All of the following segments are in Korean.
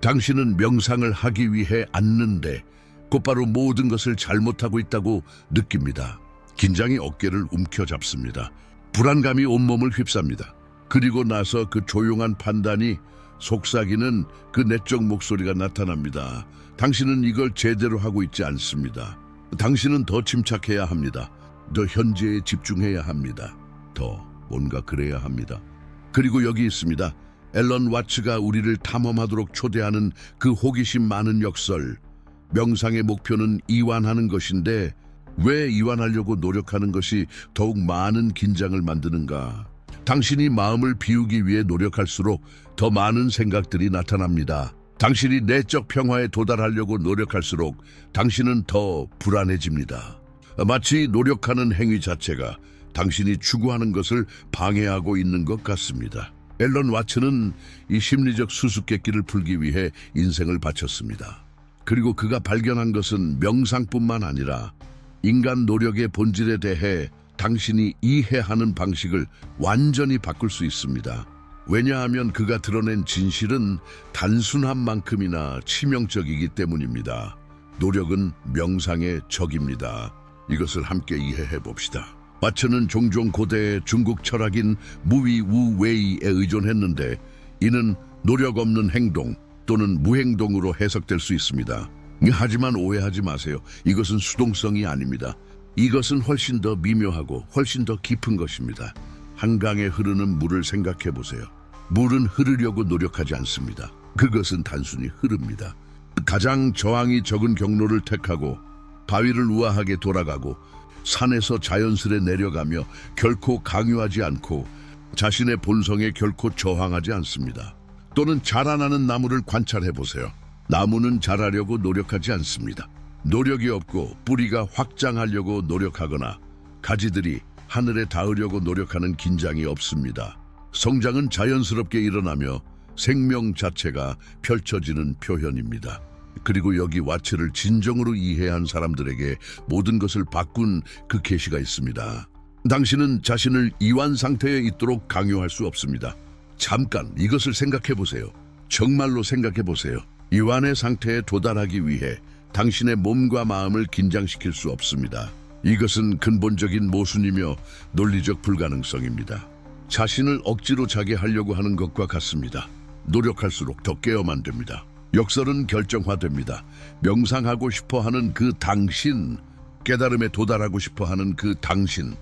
당신은 명상을 하기 위해 앉는데 곧바로 모든 것을 잘못하고 있다고 느낍니다. 긴장이 어깨를 움켜잡습니다. 불안감이 온몸을 휩쌉니다. 그리고 나서 그 조용한 판단이 속삭이는 그 내적 목소리가 나타납니다. 당신은 이걸 제대로 하고 있지 않습니다. 당신은 더 침착해야 합니다. 더 현재에 집중해야 합니다. 더 뭔가 그래야 합니다. 그리고 여기 있습니다. 앨런 와츠가 우리를 탐험하도록 초대하는 그 호기심 많은 역설. 명상의 목표는 이완하는 것인데 왜 이완하려고 노력하는 것이 더욱 많은 긴장을 만드는가? 당신이 마음을 비우기 위해 노력할수록 더 많은 생각들이 나타납니다. 당신이 내적 평화에 도달하려고 노력할수록 당신은 더 불안해집니다. 마치 노력하는 행위 자체가 당신이 추구하는 것을 방해하고 있는 것 같습니다. 앨런 와츠는 이 심리적 수수께끼를 풀기 위해 인생을 바쳤습니다. 그리고 그가 발견한 것은 명상뿐만 아니라 인간 노력의 본질에 대해 당신이 이해하는 방식을 완전히 바꿀 수 있습니다. 왜냐하면 그가 드러낸 진실은 단순한 만큼이나 치명적이기 때문입니다. 노력은 명상의 적입니다. 이것을 함께 이해해 봅시다. 와츠는 종종 고대 중국 철학인 무위 우웨이에 의존했는데 이는 노력 없는 행동 또는 무행동으로 해석될 수 있습니다. 하지만 오해하지 마세요. 이것은 수동성이 아닙니다. 이것은 훨씬 더 미묘하고 훨씬 더 깊은 것입니다. 한강에 흐르는 물을 생각해 보세요. 물은 흐르려고 노력하지 않습니다. 그것은 단순히 흐릅니다. 가장 저항이 적은 경로를 택하고 바위를 우아하게 돌아가고 산에서 자연스레 내려가며 결코 강요하지 않고 자신의 본성에 결코 저항하지 않습니다. 또는 자라나는 나무를 관찰해 보세요. 나무는 자라려고 노력하지 않습니다. 노력이 없고 뿌리가 확장하려고 노력하거나 가지들이 하늘에 닿으려고 노력하는 긴장이 없습니다. 성장은 자연스럽게 일어나며 생명 자체가 펼쳐지는 표현입니다. 그리고 여기 와츠를 진정으로 이해한 사람들에게 모든 것을 바꾼 그 계시가 있습니다. 당신은 자신을 이완 상태에 있도록 강요할 수 없습니다. 잠깐 이것을 생각해 보세요. 정말로 생각해 보세요. 이완의 상태에 도달하기 위해 당신의 몸과 마음을 긴장시킬 수 없습니다. 이것은 근본적인 모순이며 논리적 불가능성입니다. 자신을 억지로 자게 하려고 하는 것과 같습니다. 노력할수록 더 깨어만 됩니다. 역설은 결정화됩니다. 명상하고 싶어하는 그 당신, 깨달음에 도달하고 싶어하는 그 당신,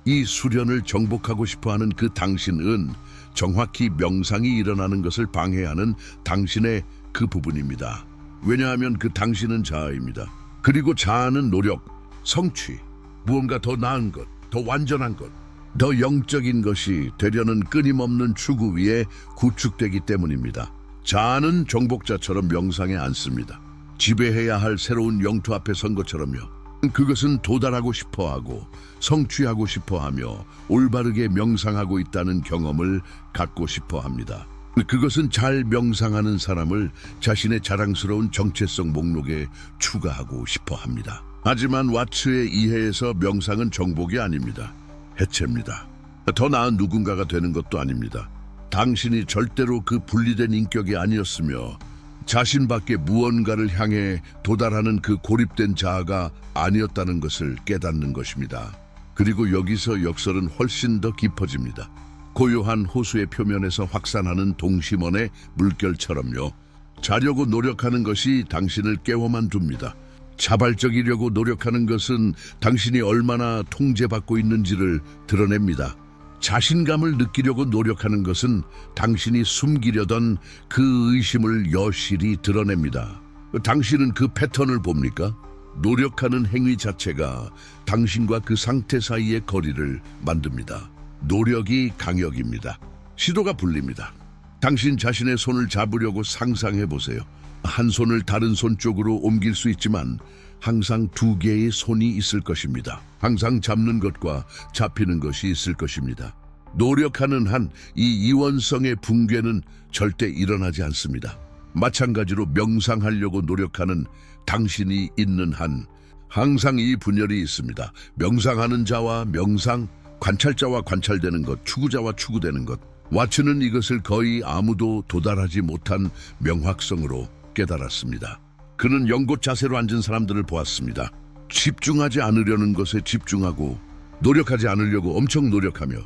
이 수련을 정복하고 싶어하는 그 당신은 정확히 명상이 일어나는 것을 방해하는 당신의 그 부분입니다. 왜냐하면 그 당신은 자아입니다. 그리고 자아는 노력, 성취, 무언가 더 나은 것, 더 완전한 것, 더 영적인 것이 되려는 끊임없는 추구 위에 구축되기 때문입니다. 자아는 정복자처럼 명상에 앉습니다. 지배해야 할 새로운 영토 앞에 선 것처럼요. 그것은 도달하고 싶어하고 성취하고 싶어하며 올바르게 명상하고 있다는 경험을 갖고 싶어합니다. 그것은 잘 명상하는 사람을 자신의 자랑스러운 정체성 목록에 추가하고 싶어합니다. 하지만 와츠의 이해에서 명상은 정복이 아닙니다. 해체입니다. 더 나은 누군가가 되는 것도 아닙니다. 당신이 절대로 그 분리된 인격이 아니었으며 자신 밖에 무언가를 향해 도달하는 그 고립된 자아가 아니었다는 것을 깨닫는 것입니다. 그리고 여기서 역설은 훨씬 더 깊어집니다. 고요한 호수의 표면에서 확산하는 동심원의 물결처럼요. 자려고 노력하는 것이 당신을 깨워만 둡니다. 자발적이려고 노력하는 것은 당신이 얼마나 통제받고 있는지를 드러냅니다. 자신감을 느끼려고 노력하는 것은 당신이 숨기려던 그 의심을 여실히 드러냅니다. 당신은 그 패턴을 봅니까? 노력하는 행위 자체가 당신과 그 상태 사이의 거리를 만듭니다. 노력이 강역입니다. 시도가 불립니다. 당신 자신의 손을 잡으려고 상상해 보세요. 한 손을 다른 손 쪽으로 옮길 수 있지만 항상 두 개의 손이 있을 것입니다. 항상 잡는 것과 잡히는 것이 있을 것입니다. 노력하는 한 이 이원성의 붕괴는 절대 일어나지 않습니다. 마찬가지로 명상하려고 노력하는 당신이 있는 한 항상 이 분열이 있습니다. 명상하는 자와 명상, 관찰자와 관찰되는 것, 추구자와 추구되는 것. 왓츠는 이것을 거의 아무도 도달하지 못한 명확성으로 깨달았습니다. 그는 연꽃 자세로 앉은 사람들을 보았습니다. 집중하지 않으려는 것에 집중하고 노력하지 않으려고 엄청 노력하며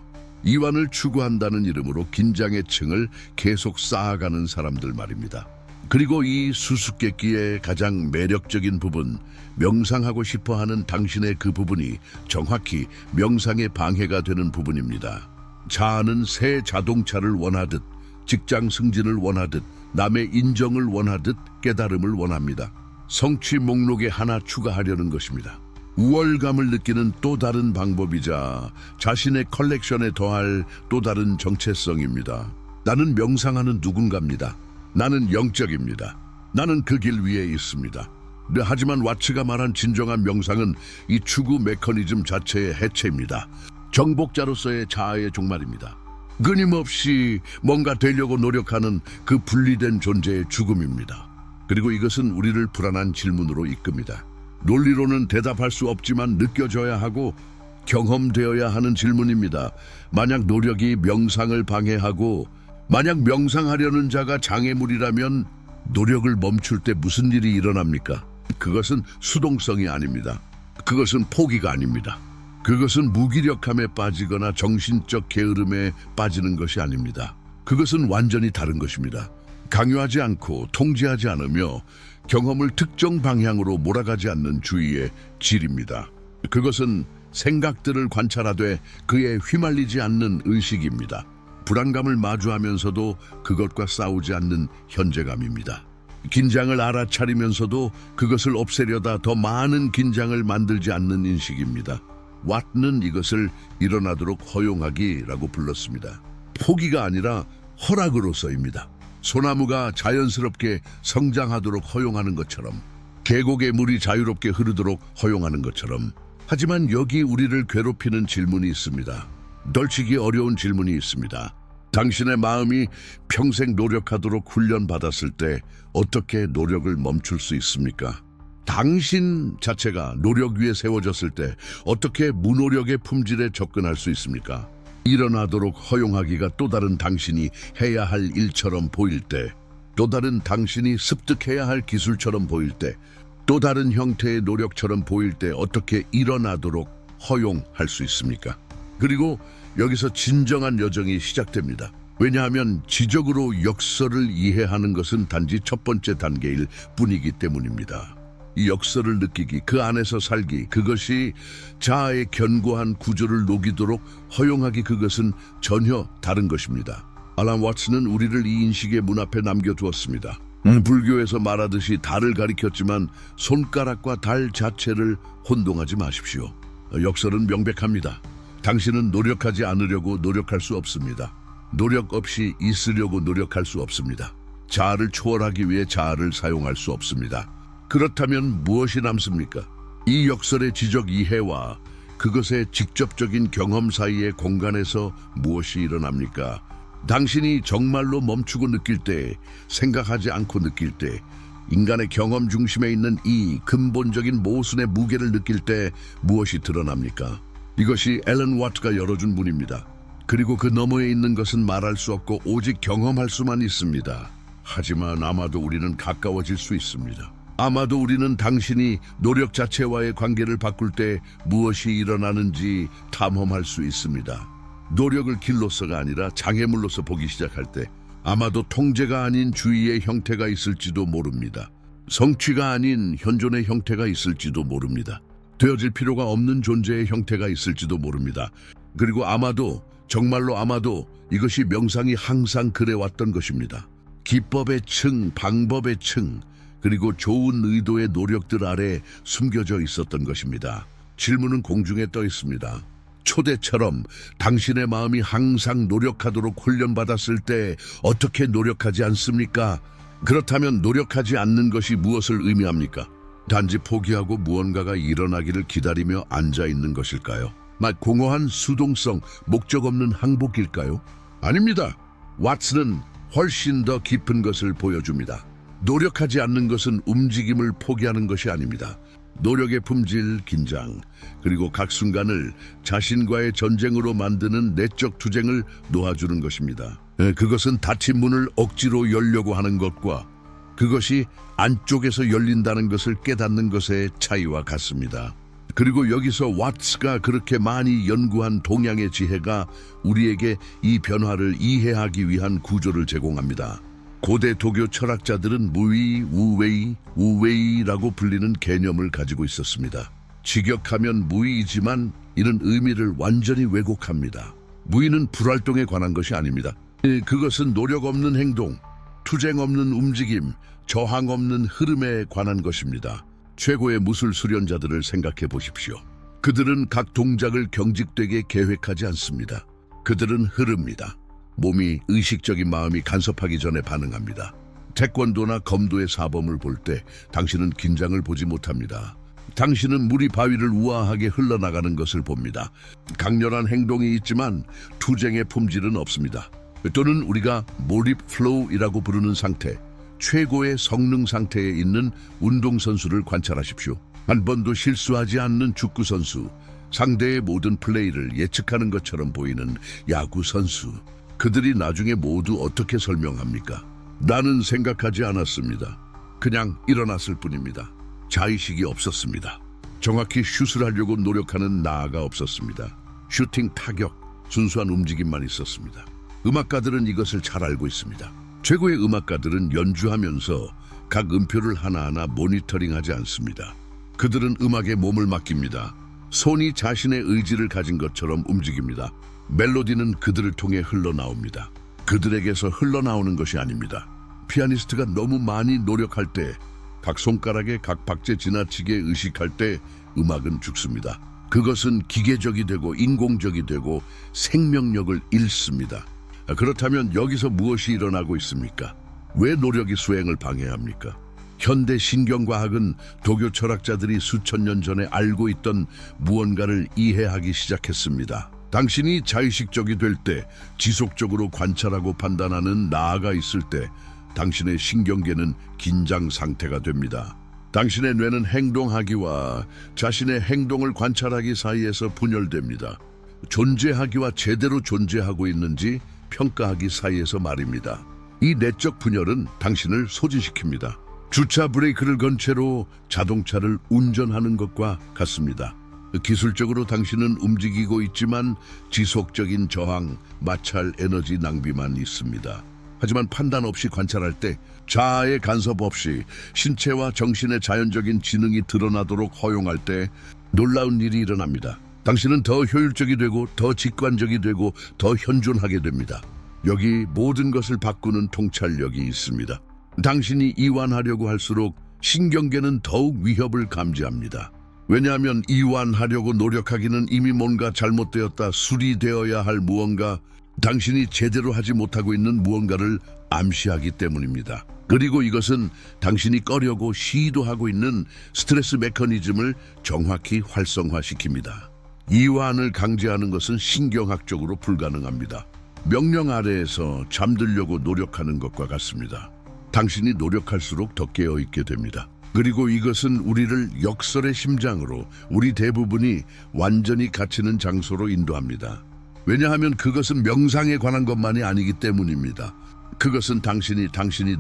이완을 추구한다는 이름으로 긴장의 층을 계속 쌓아가는 사람들 말입니다. 그리고 이 수수께끼의 가장 매력적인 부분, 명상하고 싶어하는 당신의 그 부분이 정확히 명상의 방해가 되는 부분입니다. 자아는 새 자동차를 원하듯, 직장 승진을 원하듯, 남의 인정을 원하듯 깨달음을 원합니다. 성취 목록에 하나 추가하려는 것입니다. 우월감을 느끼는 또 다른 방법이자 자신의 컬렉션에 더할 또 다른 정체성입니다. 나는 명상하는 누군가입니다. 나는 영적입니다. 나는 그 길 위에 있습니다. 하지만 왓츠가 말한 진정한 명상은 이 추구 메커니즘 자체의 해체입니다. 정복자로서의 자아의 종말입니다. 끊임없이 뭔가 되려고 노력하는 그 분리된 존재의 죽음입니다. 그리고 이것은 우리를 불안한 질문으로 이끕니다. 논리로는 대답할 수 없지만 느껴져야 하고 경험되어야 하는 질문입니다. 만약 노력이 명상을 방해하고 만약 명상하려는 자가 장애물이라면 노력을 멈출 때 무슨 일이 일어납니까? 그것은 수동성이 아닙니다. 그것은 포기가 아닙니다. 그것은 무기력함에 빠지거나 정신적 게으름에 빠지는 것이 아닙니다. 그것은 완전히 다른 것입니다. 강요하지 않고 통제하지 않으며 경험을 특정 방향으로 몰아가지 않는 주의의 질입니다. 그것은 생각들을 관찰하되 그에 휘말리지 않는 의식입니다. 불안감을 마주하면서도 그것과 싸우지 않는 현재감입니다. 긴장을 알아차리면서도 그것을 없애려다 더 많은 긴장을 만들지 않는 인식입니다. 왓는 이것을 일어나도록 허용하기라고 불렀습니다. 포기가 아니라 허락으로서입니다. 소나무가 자연스럽게 성장하도록 허용하는 것처럼, 계곡의 물이 자유롭게 흐르도록 허용하는 것처럼. 하지만 여기 우리를 괴롭히는 질문이 있습니다. 널치기 어려운 질문이 있습니다. 당신의 마음이 평생 노력하도록 훈련받았을 때 어떻게 노력을 멈출 수 있습니까? 당신 자체가 노력 위에 세워졌을 때 어떻게 무노력의 품질에 접근할 수 있습니까? 일어나도록 허용하기가 또 다른 당신이 해야 할 일처럼 보일 때, 또 다른 당신이 습득해야 할 기술처럼 보일 때, 또 다른 형태의 노력처럼 보일 때 어떻게 일어나도록 허용할 수 있습니까? 그리고 여기서 진정한 여정이 시작됩니다. 왜냐하면 지적으로 역설을 이해하는 것은 단지 첫 번째 단계일 뿐이기 때문입니다. 이 역설을 느끼기, 그 안에서 살기, 그것이 자아의 견고한 구조를 녹이도록 허용하기, 그것은 전혀 다른 것입니다. 알란 왓츠는 우리를 이 인식의 문 앞에 남겨두었습니다. 불교에서 말하듯이 달을 가리켰지만 손가락과 달 자체를 혼동하지 마십시오. 역설은 명백합니다. 당신은 노력하지 않으려고 노력할 수 없습니다. 노력 없이 있으려고 노력할 수 없습니다. 자아를 초월하기 위해 자아를 사용할 수 없습니다. 그렇다면 무엇이 남습니까? 이 역설의 지적 이해와 그것의 직접적인 경험 사이의 공간에서 무엇이 일어납니까? 당신이 정말로 멈추고 느낄 때, 생각하지 않고 느낄 때, 인간의 경험 중심에 있는 이 근본적인 모순의 무게를 느낄 때 무엇이 드러납니까? 이것이 앨런 와트가 열어준 문입니다. 그리고 그 너머에 있는 것은 말할 수 없고 오직 경험할 수만 있습니다. 하지만 아마도 우리는 가까워질 수 있습니다. 아마도 우리는 당신이 노력 자체와의 관계를 바꿀 때 무엇이 일어나는지 탐험할 수 있습니다. 노력을 길로서가 아니라 장애물로서 보기 시작할 때 아마도 통제가 아닌 주의의 형태가 있을지도 모릅니다. 성취가 아닌 현존의 형태가 있을지도 모릅니다. 되어질 필요가 없는 존재의 형태가 있을지도 모릅니다. 그리고 아마도, 정말로 아마도 이것이 명상이 항상 그래왔던 것입니다. 기법의 층, 방법의 층, 그리고 좋은 의도의 노력들 아래 숨겨져 있었던 것입니다. 질문은 공중에 떠 있습니다. 초대처럼 당신의 마음이 항상 노력하도록 훈련받았을 때 어떻게 노력하지 않습니까? 그렇다면 노력하지 않는 것이 무엇을 의미합니까? 단지 포기하고 무언가가 일어나기를 기다리며 앉아있는 것일까요? 공허한 수동성, 목적 없는 항복일까요? 아닙니다. 왓츠는 훨씬 더 깊은 것을 보여줍니다. 노력하지 않는 것은 움직임을 포기하는 것이 아닙니다. 노력의 품질, 긴장, 그리고 각 순간을 자신과의 전쟁으로 만드는 내적 투쟁을 놓아주는 것입니다. 그것은 닫힌 문을 억지로 열려고 하는 것과 그것이 안쪽에서 열린다는 것을 깨닫는 것의 차이와 같습니다. 그리고 여기서 왓츠가 그렇게 많이 연구한 동양의 지혜가 우리에게 이 변화를 이해하기 위한 구조를 제공합니다. 고대 도교 철학자들은 무의, 우웨이, 우웨이라고 불리는 개념을 가지고 있었습니다. 직역하면 무의이지만 이는 의미를 완전히 왜곡합니다. 무의는 불활동에 관한 것이 아닙니다. 그것은 노력 없는 행동, 투쟁 없는 움직임, 저항 없는 흐름에 관한 것입니다. 최고의 무술 수련자들을 생각해 보십시오. 그들은 각 동작을 경직되게 계획하지 않습니다. 그들은 흐릅니다. 몸이 의식적인 마음이 간섭하기 전에 반응합니다. 태권도나 검도의 사범을 볼 때 당신은 긴장을 보지 못합니다. 당신은 물이 바위를 우아하게 흘러나가는 것을 봅니다. 강렬한 행동이 있지만 투쟁의 품질은 없습니다. 또는 우리가 몰입 플로우이라고 부르는 상태, 최고의 성능 상태에 있는 운동선수를 관찰하십시오. 한 번도 실수하지 않는 축구선수, 상대의 모든 플레이를 예측하는 것처럼 보이는 야구선수, 그들이 나중에 모두 어떻게 설명합니까? 나는 생각하지 않았습니다. 그냥 일어났을 뿐입니다. 자의식이 없었습니다. 정확히 슛을 하려고 노력하는 나아가 없었습니다. 슈팅, 타격, 순수한 움직임만 있었습니다. 음악가들은 이것을 잘 알고 있습니다. 최고의 음악가들은 연주하면서 각 음표를 하나하나 모니터링하지 않습니다. 그들은 음악에 몸을 맡깁니다. 손이 자신의 의지를 가진 것처럼 움직입니다. 멜로디는 그들을 통해 흘러나옵니다. 그들에게서 흘러나오는 것이 아닙니다. 피아니스트가 너무 많이 노력할 때, 각 손가락에 각 박자 지나치게 의식할 때 음악은 죽습니다. 그것은 기계적이 되고 인공적이 되고 생명력을 잃습니다. 그렇다면 여기서 무엇이 일어나고 있습니까? 왜 노력이 수행을 방해합니까? 현대 신경과학은 도교 철학자들이 수천 년 전에 알고 있던 무언가를 이해하기 시작했습니다. 당신이 자의식적이 될 때, 지속적으로 관찰하고 판단하는 나아가 있을 때 당신의 신경계는 긴장 상태가 됩니다. 당신의 뇌는 행동하기와 자신의 행동을 관찰하기 사이에서 분열됩니다. 존재하기와 제대로 존재하고 있는지 평가하기 사이에서 말입니다. 이 내적 분열은 당신을 소진시킵니다. 주차 브레이크를 건 채로 자동차를 운전하는 것과 같습니다. 기술적으로 당신은 움직이고 있지만 지속적인 저항, 마찰, 에너지 낭비만 있습니다. 하지만 판단 없이 관찰할 때, 자아의 간섭 없이 신체와 정신의 자연적인 지능이 드러나도록 허용할 때 놀라운 일이 일어납니다. 당신은 더 효율적이 되고 더 직관적이 되고 더 현존하게 됩니다. 여기 모든 것을 바꾸는 통찰력이 있습니다. 당신이 이완하려고 할수록 신경계는 더욱 위협을 감지합니다. 왜냐하면 이완하려고 노력하기는 이미 뭔가 잘못되었다, 수리되어야 할 무언가, 당신이 제대로 하지 못하고 있는 무언가를 암시하기 때문입니다. 그리고 이것은 당신이 꺼려고 시도하고 있는 스트레스 메커니즘을 정확히 활성화시킵니다. 이완을 강제하는 것은 신경학적으로 불가능합니다. 명령 아래에서 잠들려고 노력하는 것과 같습니다. 당신이 노력할수록 더 깨어있게 됩니다. 그리고 이것은 우리를 역설의 심장으로, 우리 대부분이 완전히 갇히는 장소로 인도합니다. 왜냐하면 그것은 명상에 관한 것만이 아니기 때문입니다. 그것은 당신이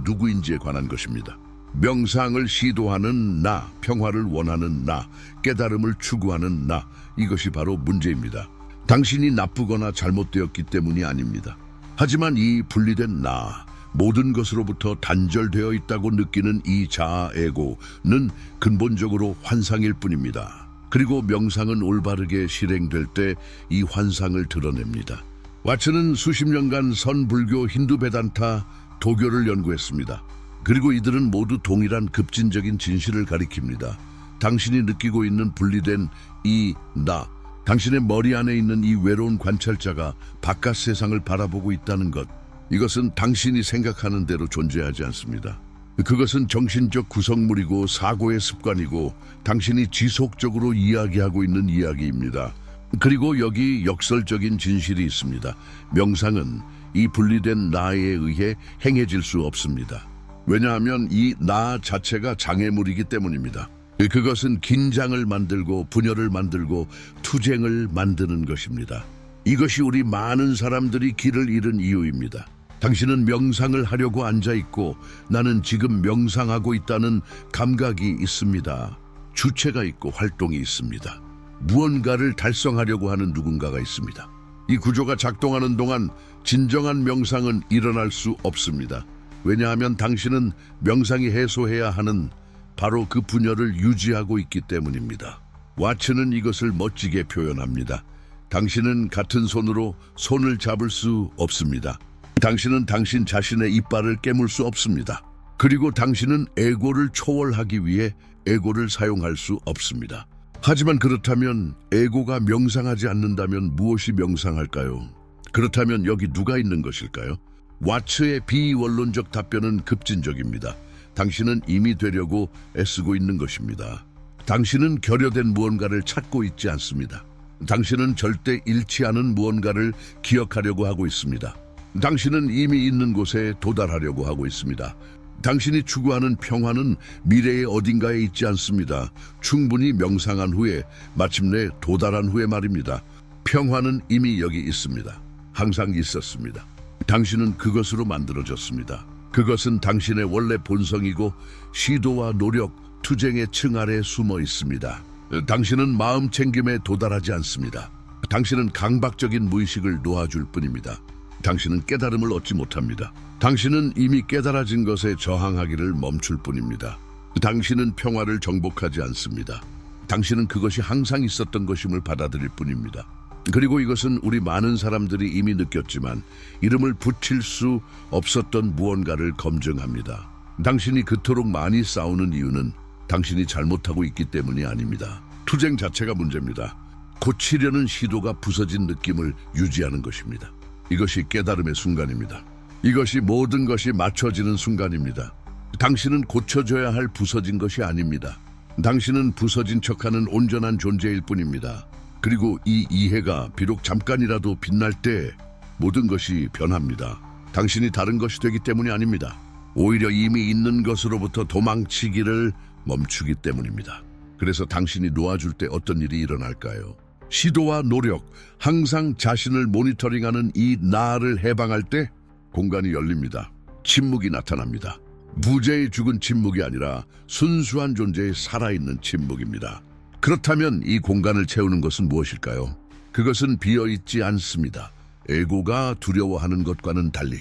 누구인지에 관한 것입니다. 명상을 시도하는 나, 평화를 원하는 나, 깨달음을 추구하는 나, 이것이 바로 문제입니다. 당신이 나쁘거나 잘못되었기 때문이 아닙니다. 하지만 이 분리된 나, 모든 것으로부터 단절되어 있다고 느끼는 이 자아 에고는 근본적으로 환상일 뿐입니다. 그리고 명상은 올바르게 실행될 때 이 환상을 드러냅니다. 왓츠는 수십 년간 선불교, 힌두 베단타, 도교를 연구했습니다. 그리고 이들은 모두 동일한 급진적인 진실을 가리킵니다. 당신이 느끼고 있는 분리된 이 나, 당신의 머리 안에 있는 이 외로운 관찰자가 바깥 세상을 바라보고 있다는 것, 이것은 당신이 생각하는 대로 존재하지 않습니다. 그것은 정신적 구성물이고 사고의 습관이고 당신이 지속적으로 이야기하고 있는 이야기입니다. 그리고 여기 역설적인 진실이 있습니다. 명상은 이 분리된 나에 의해 행해질 수 없습니다. 왜냐하면 이 나 자체가 장애물이기 때문입니다. 그것은 긴장을 만들고 분열을 만들고 투쟁을 만드는 것입니다. 이것이 우리 많은 사람들이 길을 잃은 이유입니다. 당신은 명상을 하려고 앉아있고 나는 지금 명상하고 있다는 감각이 있습니다. 주체가 있고 활동이 있습니다. 무언가를 달성하려고 하는 누군가가 있습니다. 이 구조가 작동하는 동안 진정한 명상은 일어날 수 없습니다. 왜냐하면 당신은 명상이 해소해야 하는 바로 그 분열을 유지하고 있기 때문입니다. 와츠는 이것을 멋지게 표현합니다. 당신은 같은 손으로 손을 잡을 수 없습니다. 당신은 당신 자신의 이빨을 깨물 수 없습니다. 그리고 당신은 에고를 초월하기 위해 에고를 사용할 수 없습니다. 하지만 그렇다면 에고가 명상하지 않는다면 무엇이 명상할까요? 그렇다면 여기 누가 있는 것일까요? 와츠의 비원론적 답변은 급진적입니다. 당신은 이미 되려고 애쓰고 있는 것입니다. 당신은 결여된 무언가를 찾고 있지 않습니다. 당신은 절대 잃지 않은 무언가를 기억하려고 하고 있습니다. 당신은 이미 있는 곳에 도달하려고 하고 있습니다. 당신이 추구하는 평화는 미래의 어딘가에 있지 않습니다. 충분히 명상한 후에 마침내 도달한 후에 말입니다. 평화는 이미 여기 있습니다. 항상 있었습니다. 당신은 그것으로 만들어졌습니다. 그것은 당신의 원래 본성이고 시도와 노력, 투쟁의 층 아래 숨어 있습니다. 당신은 마음 챙김에 도달하지 않습니다. 당신은 강박적인 무의식을 놓아줄 뿐입니다. 당신은 깨달음을 얻지 못합니다. 당신은 이미 깨달아진 것에 저항하기를 멈출 뿐입니다. 당신은 평화를 정복하지 않습니다. 당신은 그것이 항상 있었던 것임을 받아들일 뿐입니다. 그리고 이것은 우리 많은 사람들이 이미 느꼈지만 이름을 붙일 수 없었던 무언가를 검증합니다. 당신이 그토록 많이 싸우는 이유는 당신이 잘못하고 있기 때문이 아닙니다. 투쟁 자체가 문제입니다. 고치려는 시도가 부서진 느낌을 유지하는 것입니다. 이것이 깨달음의 순간입니다. 이것이 모든 것이 맞춰지는 순간입니다. 당신은 고쳐져야 할 부서진 것이 아닙니다. 당신은 부서진 척하는 온전한 존재일 뿐입니다. 그리고 이 이해가 비록 잠깐이라도 빛날 때 모든 것이 변합니다. 당신이 다른 것이 되기 때문이 아닙니다. 오히려 이미 있는 것으로부터 도망치기를 멈추기 때문입니다. 그래서 당신이 놓아줄 때 어떤 일이 일어날까요? 시도와 노력, 항상 자신을 모니터링하는 이 나를 해방할 때 공간이 열립니다. 침묵이 나타납니다. 무죄의 죽은 침묵이 아니라 순수한 존재의 살아있는 침묵입니다. 그렇다면 이 공간을 채우는 것은 무엇일까요? 그것은 비어있지 않습니다. 에고가 두려워하는 것과는 달리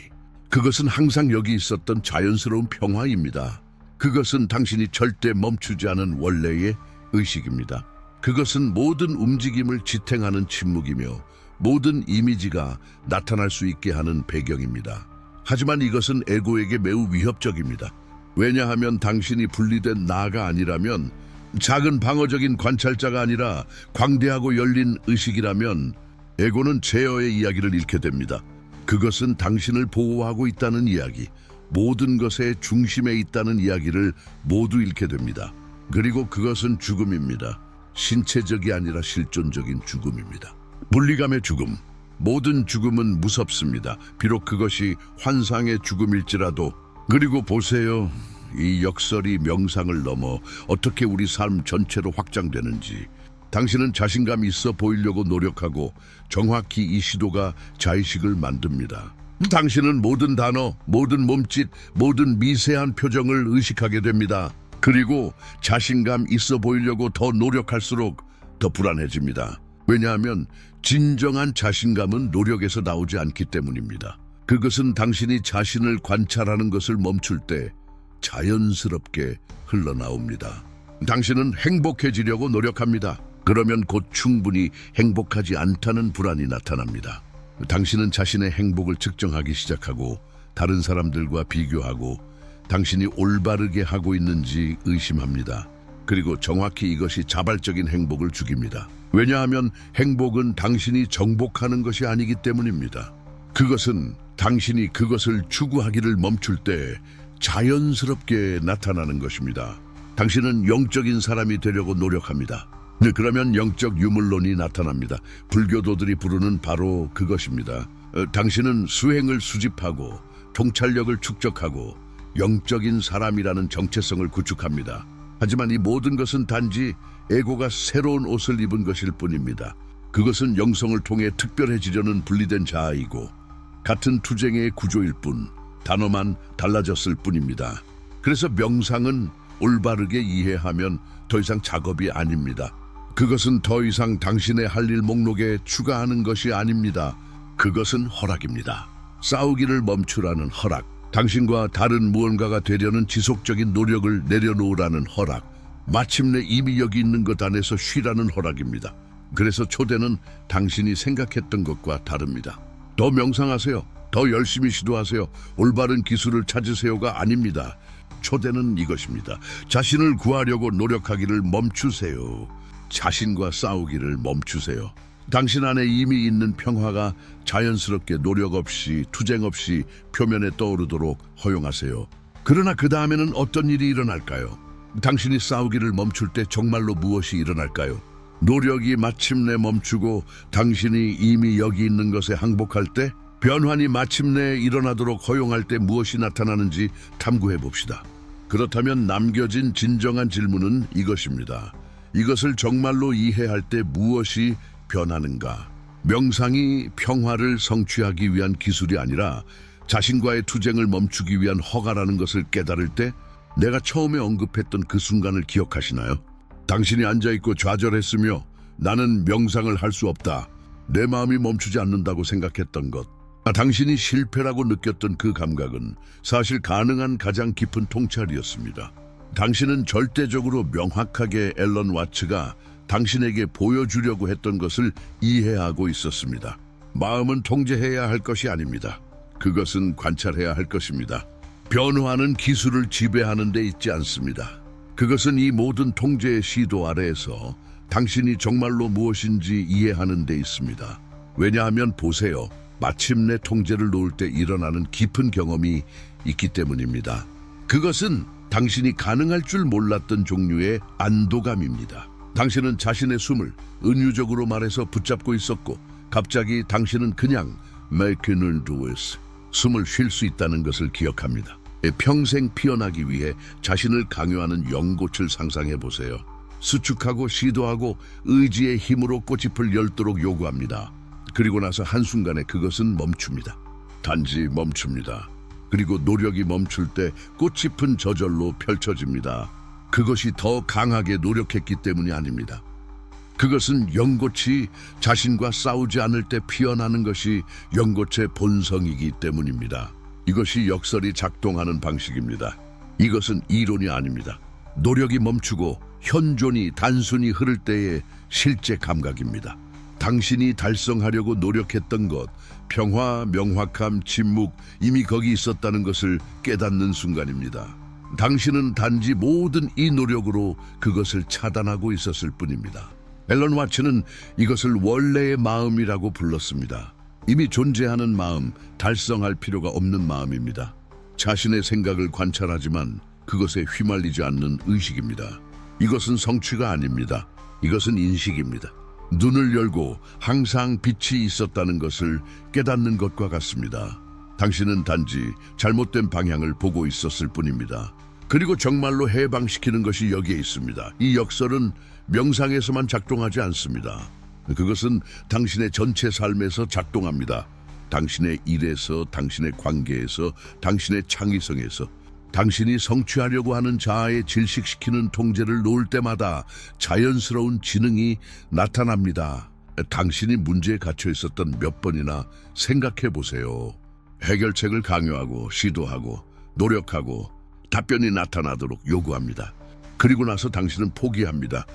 그것은 항상 여기 있었던 자연스러운 평화입니다. 그것은 당신이 절대 멈추지 않은 원래의 의식입니다. 그것은 모든 움직임을 지탱하는 침묵이며 모든 이미지가 나타날 수 있게 하는 배경입니다. 하지만 이것은 에고에게 매우 위협적입니다. 왜냐하면 당신이 분리된 나가 아니라면, 작은 방어적인 관찰자가 아니라 광대하고 열린 의식이라면 에고는 제어의 이야기를 잃게 됩니다. 그것은 당신을 보호하고 있다는 이야기, 모든 것의 중심에 있다는 이야기를 모두 잃게 됩니다. 그리고 그것은 죽음입니다. 신체적이 아니라 실존적인 죽음입니다. 물리감의 죽음. 모든 죽음은 무섭습니다. 비록 그것이 환상의 죽음일지라도. 그리고 보세요. 이 역설이 명상을 넘어 어떻게 우리 삶 전체로 확장되는지. 당신은 자신감 있어 보이려고 노력하고 정확히 이 시도가 자의식을 만듭니다. 당신은 모든 단어, 모든 몸짓, 모든 미세한 표정을 의식하게 됩니다. 그리고 자신감 있어 보이려고 더 노력할수록 더 불안해집니다. 왜냐하면 진정한 자신감은 노력에서 나오지 않기 때문입니다. 그것은 당신이 자신을 관찰하는 것을 멈출 때 자연스럽게 흘러나옵니다. 당신은 행복해지려고 노력합니다. 그러면 곧 충분히 행복하지 않다는 불안이 나타납니다. 당신은 자신의 행복을 측정하기 시작하고 다른 사람들과 비교하고 당신이 올바르게 하고 있는지 의심합니다. 그리고 정확히 이것이 자발적인 행복을 죽입니다. 왜냐하면 행복은 당신이 정복하는 것이 아니기 때문입니다. 그것은 당신이 그것을 추구하기를 멈출 때 자연스럽게 나타나는 것입니다. 당신은 영적인 사람이 되려고 노력합니다. 그러면 영적 유물론이 나타납니다. 불교도들이 부르는 바로 그것입니다. 당신은 수행을 수집하고 통찰력을 축적하고 영적인 사람이라는 정체성을 구축합니다. 하지만 이 모든 것은 단지 에고가 새로운 옷을 입은 것일 뿐입니다. 그것은 영성을 통해 특별해지려는 분리된 자아이고 같은 투쟁의 구조일 뿐 단어만 달라졌을 뿐입니다. 그래서 명상은 올바르게 이해하면 더 이상 작업이 아닙니다. 그것은 더 이상 당신의 할 일 목록에 추가하는 것이 아닙니다. 그것은 허락입니다. 싸우기를 멈추라는 허락, 당신과 다른 무언가가 되려는 지속적인 노력을 내려놓으라는 허락, 마침내 이미 여기 있는 것 안에서 쉬라는 허락입니다. 그래서 초대는 당신이 생각했던 것과 다릅니다. 더 명상하세요. 더 열심히 시도하세요. 올바른 기술을 찾으세요가 아닙니다. 초대는 이것입니다. 자신을 구하려고 노력하기를 멈추세요. 자신과 싸우기를 멈추세요. 당신 안에 이미 있는 평화가 자연스럽게 노력 없이 투쟁 없이 표면에 떠오르도록 허용하세요. 그러나 그 다음에는 어떤 일이 일어날까요? 당신이 싸우기를 멈출 때 정말로 무엇이 일어날까요? 노력이 마침내 멈추고 당신이 이미 여기 있는 것에 항복할 때, 변환이 마침내 일어나도록 허용할 때 무엇이 나타나는지 탐구해 봅시다. 그렇다면 남겨진 진정한 질문은 이것입니다. 이것을 정말로 이해할 때 무엇이 변하는가? 명상이 평화를 성취하기 위한 기술이 아니라 자신과의 투쟁을 멈추기 위한 허가라는 것을 깨달을 때, 내가 처음에 언급했던 그 순간을 기억하시나요? 당신이 앉아있고 좌절했으며 나는 명상을 할 수 없다, 내 마음이 멈추지 않는다고 생각했던 것, 당신이 실패라고 느꼈던 그 감각은 사실 가능한 가장 깊은 통찰이었습니다. 당신은 절대적으로 명확하게 앨런 와츠가 당신에게 보여주려고 했던 것을 이해하고 있었습니다. 마음은 통제해야 할 것이 아닙니다. 그것은 관찰해야 할 것입니다. 변화하는 기술을 지배하는 데 있지 않습니다. 그것은 이 모든 통제의 시도 아래에서 당신이 정말로 무엇인지 이해하는 데 있습니다. 왜냐하면 보세요. 마침내 통제를 놓을 때 일어나는 깊은 경험이 있기 때문입니다. 그것은 당신이 가능할 줄 몰랐던 종류의 안도감입니다. 당신은 자신의 숨을 은유적으로 말해서 붙잡고 있었고 갑자기 당신은 그냥 make it do it, 숨을 쉴 수 있다는 것을 기억합니다. 평생 피어나기 위해 자신을 강요하는 연꽃을 상상해 보세요. 수축하고 시도하고 의지의 힘으로 꽃잎을 열도록 요구합니다. 그리고 나서 한순간에 그것은 멈춥니다. 단지 멈춥니다. 그리고 노력이 멈출 때 꽃잎은 저절로 펼쳐집니다. 그것이 더 강하게 노력했기 때문이 아닙니다. 그것은 연꽃이 자신과 싸우지 않을 때 피어나는 것이 연꽃의 본성이기 때문입니다. 이것이 역설이 작동하는 방식입니다. 이것은 이론이 아닙니다. 노력이 멈추고 현존이 단순히 흐를 때의 실제 감각입니다. 당신이 달성하려고 노력했던 것, 평화, 명확함, 침묵, 이미 거기 있었다는 것을 깨닫는 순간입니다. 당신은 단지 모든 이 노력으로 그것을 차단하고 있었을 뿐입니다. 앨런 와츠는 이것을 원래의 마음이라고 불렀습니다. 이미 존재하는 마음, 달성할 필요가 없는 마음입니다. 자신의 생각을 관찰하지만 그것에 휘말리지 않는 의식입니다. 이것은 성취가 아닙니다. 이것은 인식입니다. 눈을 열고 항상 빛이 있었다는 것을 깨닫는 것과 같습니다. 당신은 단지 잘못된 방향을 보고 있었을 뿐입니다. 그리고 정말로 해방시키는 것이 여기에 있습니다. 이 역설은 명상에서만 작동하지 않습니다. 그것은 당신의 전체 삶에서 작동합니다. 당신의 일에서, 당신의 관계에서, 당신의 창의성에서, 당신이 성취하려고 하는 자아에 질식시키는 통제를 놓을 때마다 자연스러운 지능이 나타납니다. 당신이 문제에 갇혀 있었던 몇 번이나 생각해 보세요. 해결책을 강요하고 시도하고 노력하고 답변이 나타나도록 요구합니다. 그리고 나서 당신은 포기합니다.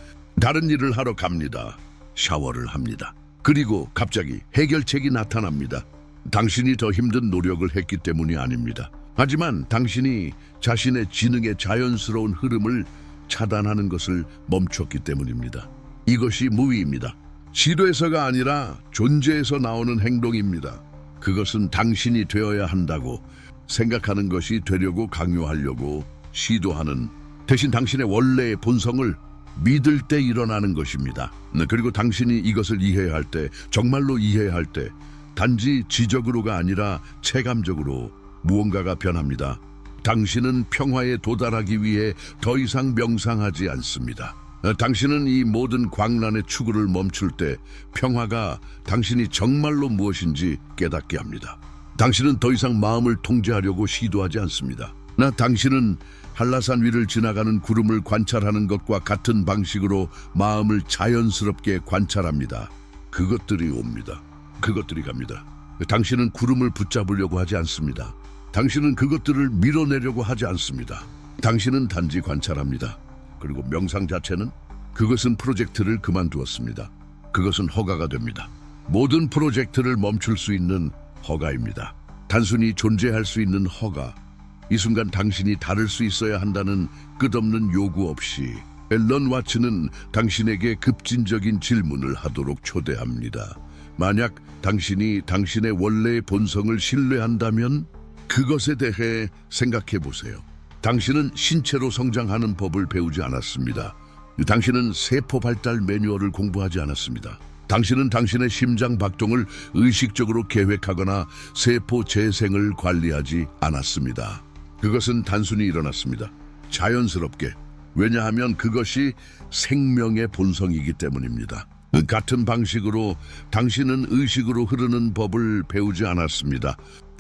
다른 일을 하러 갑니다. 샤워를 합니다. 그리고 갑자기 해결책이 나타납니다. 당신이 더 힘든 노력을 했기 때문이 아닙니다. 하지만 당신이 자신의 지능의 자연스러운 흐름을 차단하는 것을 멈췄기 때문입니다. 이것이 무위입니다. 시도에서가 아니라 존재에서 나오는 행동입니다. 그것은 당신이 되어야 한다고 생각하는 것이 되려고 강요하려고 시도하는, 대신 당신의 원래의 본성을 믿을 때 일어나는 것입니다. 그리고 당신이 이것을 이해할 때, 정말로 이해할 때, 단지 지적으로가 아니라 체감적으로 무언가가 변합니다. 당신은 평화에 도달하기 위해 더 이상 명상하지 않습니다. 당신은 이 모든 광란의 추구를 멈출 때 평화가 당신이 정말로 무엇인지 깨닫게 합니다. 당신은 더 이상 마음을 통제하려고 시도하지 않습니다. 당신은 한라산 위를 지나가는 구름을 관찰하는 것과 같은 방식으로 마음을 자연스럽게 관찰합니다. 그것들이 옵니다. 그것들이 갑니다. 당신은 구름을 붙잡으려고 하지 않습니다. 당신은 그것들을 밀어내려고 하지 않습니다. 당신은 단지 관찰합니다. 그리고 명상 자체는 그것은 프로젝트를 그만두었습니다. 그것은 허가가 됩니다. 모든 프로젝트를 멈출 수 있는 허가입니다. 단순히 존재할 수 있는 허가. 이 순간 당신이 다를 수 있어야 한다는 끝없는 요구 없이 앨런 와츠는 당신에게 급진적인 질문을 하도록 초대합니다. 만약 당신이 당신의 원래의 본성을 신뢰한다면 그것에 대해 생각해 보세요. 당신은 신체로 성장하는 법을 배우지 않았습니다. 당신은 세포 발달 매뉴얼을 공부하지 않았습니다. 당신은 당신의 심장 박동을 의식적으로 계획하거나 세포 재생을 관리하지 않았습니다. 그것은 단순히 일어났습니다. 자연스럽게. 왜냐하면 그것이 생명의 본성이기 때문입니다. 같은 방식으로 당신은 의식으로 흐르는 법을 배우지 않았습니다.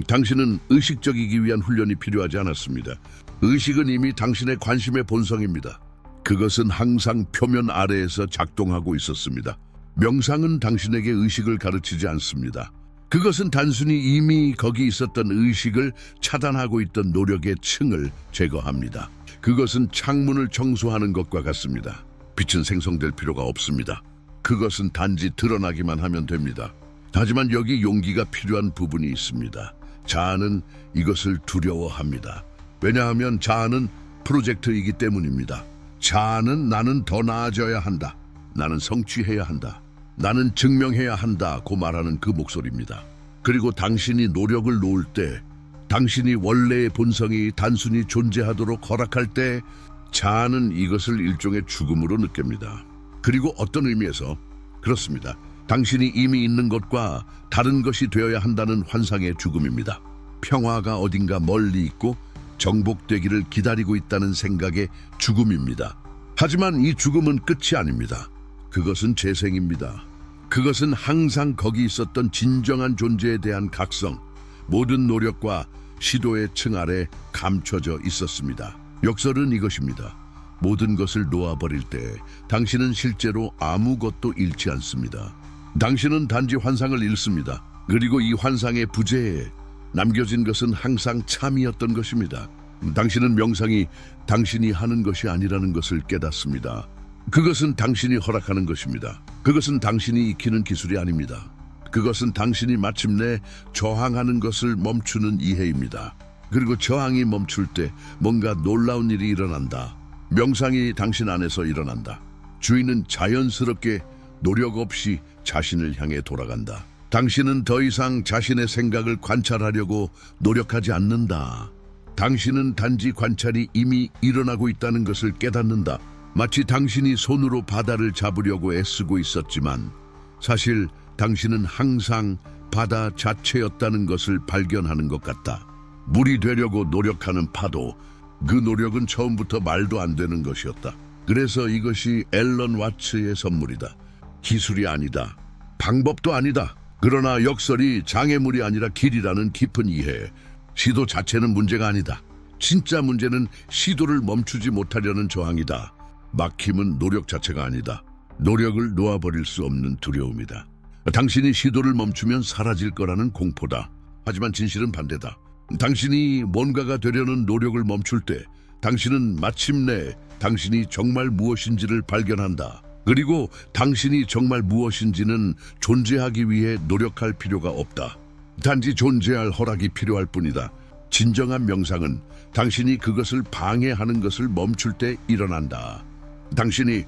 당신은 의식적이기 위한 훈련이 필요하지 않았습니다. 의식은 이미 당신의 관심의 본성입니다. 그것은 항상 표면 아래에서 작동하고 있었습니다. 명상은 당신에게 의식을 가르치지 않습니다. 그것은 단순히 이미 거기 있었던 의식을 차단하고 있던 노력의 층을 제거합니다. 그것은 창문을 청소하는 것과 같습니다. 빛은 생성될 필요가 없습니다. 그것은 단지 드러나기만 하면 됩니다. 하지만 여기 용기가 필요한 부분이 있습니다. 자아는 이것을 두려워합니다. 왜냐하면 자아는 프로젝트이기 때문입니다. 자아는 나는 더 나아져야 한다. 나는 성취해야 한다. 나는 증명해야 한다고 말하는 그 목소리입니다. 그리고 당신이 노력을 놓을 때, 당신이 원래의 본성이 단순히 존재하도록 허락할 때 자아는 이것을 일종의 죽음으로 느낍니다. 그리고 어떤 의미에서 그렇습니다. 당신이 이미 있는 것과 다른 것이 되어야 한다는 환상의 죽음입니다. 평화가 어딘가 멀리 있고 정복되기를 기다리고 있다는 생각의 죽음입니다. 하지만 이 죽음은 끝이 아닙니다. 그것은 재생입니다. 그것은 항상 거기 있었던 진정한 존재에 대한 각성, 모든 노력과 시도의 층 아래 감춰져 있었습니다. 역설은 이것입니다. 모든 것을 놓아버릴 때 당신은 실제로 아무것도 잃지 않습니다. 당신은 단지 환상을 잃습니다. 그리고 이 환상의 부재에 남겨진 것은 항상 참이었던 것입니다. 당신은 명상이 당신이 하는 것이 아니라는 것을 깨닫습니다. 그것은 당신이 허락하는 것입니다. 그것은 당신이 익히는 기술이 아닙니다. 그것은 당신이 마침내 저항하는 것을 멈추는 이해입니다. 그리고 저항이 멈출 때 뭔가 놀라운 일이 일어난다. 명상이 당신 안에서 일어난다. 주인은 자연스럽게 노력 없이 자신을 향해 돌아간다. 당신은 더 이상 자신의 생각을 관찰하려고 노력하지 않는다. 당신은 단지 관찰이 이미 일어나고 있다는 것을 깨닫는다. 마치 당신이 손으로 바다를 잡으려고 애쓰고 있었지만 사실 당신은 항상 바다 자체였다는 것을 발견하는 것 같다. 물이 되려고 노력하는 파도, 그 노력은 처음부터 말도 안 되는 것이었다. 그래서 이것이 앨런 와츠의 선물이다. 기술이 아니다. 방법도 아니다. 그러나 역설이 장애물이 아니라 길이라는 깊은 이해. 시도 자체는 문제가 아니다. 진짜 문제는 시도를 멈추지 못하려는 저항이다. 막힘은 노력 자체가 아니다. 노력을 놓아버릴 수 없는 두려움이다. 당신이 시도를 멈추면 사라질 거라는 공포다. 하지만 진실은 반대다. 당신이 뭔가가 되려는 노력을 멈출 때 당신은 마침내 당신이 정말 무엇인지를 발견한다. 그리고 당신이 정말 무엇인지는 존재하기 위해 노력할 필요가 없다. 단지 존재할 허락이 필요할 뿐이다. 진정한 명상은 당신이 그것을 방해하는 것을 멈출 때 일어난다. 당신이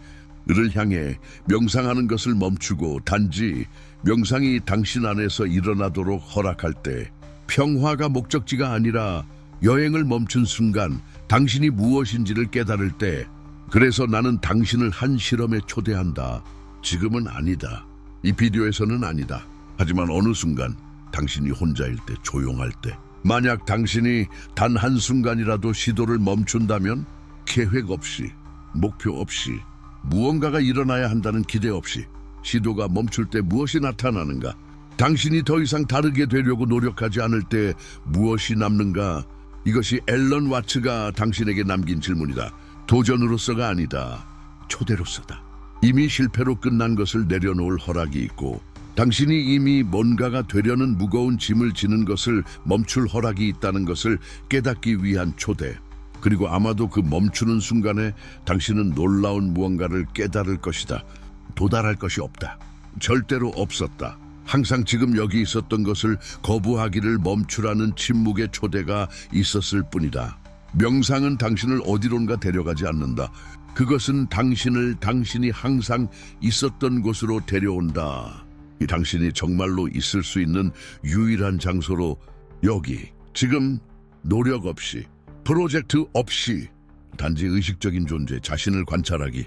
을을 향해 명상하는 것을 멈추고 단지 명상이 당신 안에서 일어나도록 허락할 때 평화가 목적지가 아니라 여행을 멈춘 순간 당신이 무엇인지를 깨달을 때 그래서 나는 당신을 한 실험에 초대한다. 지금은 아니다. 이 비디오에서는 아니다. 하지만 어느 순간 당신이 혼자일 때, 조용할 때 만약 당신이 단 한순간이라도 시도를 멈춘다면 계획 없이, 목표 없이, 무언가가 일어나야 한다는 기대 없이 시도가 멈출 때 무엇이 나타나는가? 당신이 더 이상 다르게 되려고 노력하지 않을 때 무엇이 남는가? 이것이 앨런 와츠가 당신에게 남긴 질문이다. 도전으로서가 아니다. 초대로서다. 이미 실패로 끝난 것을 내려놓을 허락이 있고 당신이 이미 뭔가가 되려는 무거운 짐을 지는 것을 멈출 허락이 있다는 것을 깨닫기 위한 초대. 그리고 아마도 그 멈추는 순간에 당신은 놀라운 무언가를 깨달을 것이다. 도달할 것이 없다. 절대로 없었다. 항상 지금 여기 있었던 것을 거부하기를 멈추라는 침묵의 초대가 있었을 뿐이다. 명상은 당신을 어디론가 데려가지 않는다. 그것은 당신이 항상 있었던 곳으로 데려온다. 이 당신이 정말로 있을 수 있는 유일한 장소로 여기, 지금 노력 없이, 프로젝트 없이 단지 의식적인 존재, 자신을 관찰하기.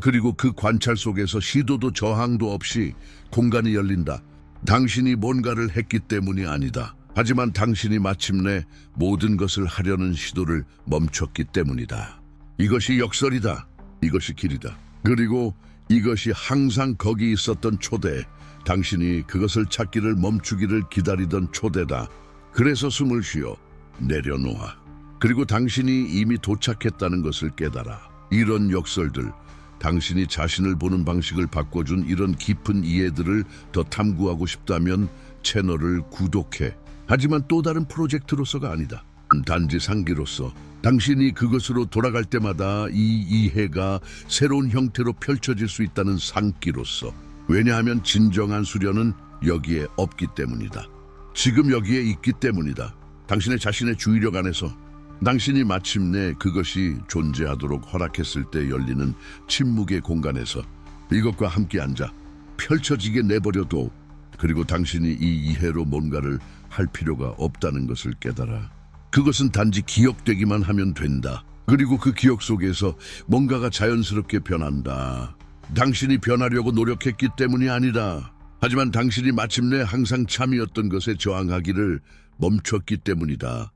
그리고 그 관찰 속에서 시도도 저항도 없이 공간이 열린다. 당신이 뭔가를 했기 때문이 아니다. 하지만 당신이 마침내 모든 것을 하려는 시도를 멈췄기 때문이다. 이것이 역설이다. 이것이 길이다. 그리고 이것이 항상 거기 있었던 초대. 당신이 그것을 찾기를 멈추기를 기다리던 초대다. 그래서 숨을 쉬어 내려놓아. 그리고 당신이 이미 도착했다는 것을 깨달아. 이런 역설들, 당신이 자신을 보는 방식을 바꿔준 이런 깊은 이해들을 더 탐구하고 싶다면 채널을 구독해. 하지만 또 다른 프로젝트로서가 아니다. 단지 상기로서. 당신이 그것으로 돌아갈 때마다 이 이해가 새로운 형태로 펼쳐질 수 있다는 상기로서. 왜냐하면 진정한 수련은 여기에 없기 때문이다. 지금 여기에 있기 때문이다. 당신의 자신의 주의력 안에서. 당신이 마침내 그것이 존재하도록 허락했을 때 열리는 침묵의 공간에서 이것과 함께 앉아 펼쳐지게 내버려둬. 그리고 당신이 이 이해로 뭔가를 할 필요가 없다는 것을 깨달아. 그것은 단지 기억되기만 하면 된다. 그리고 그 기억 속에서 뭔가가 자연스럽게 변한다. 당신이 변하려고 노력했기 때문이 아니다. 하지만 당신이 마침내 항상 참이었던 것에 저항하기를 멈췄기 때문이다.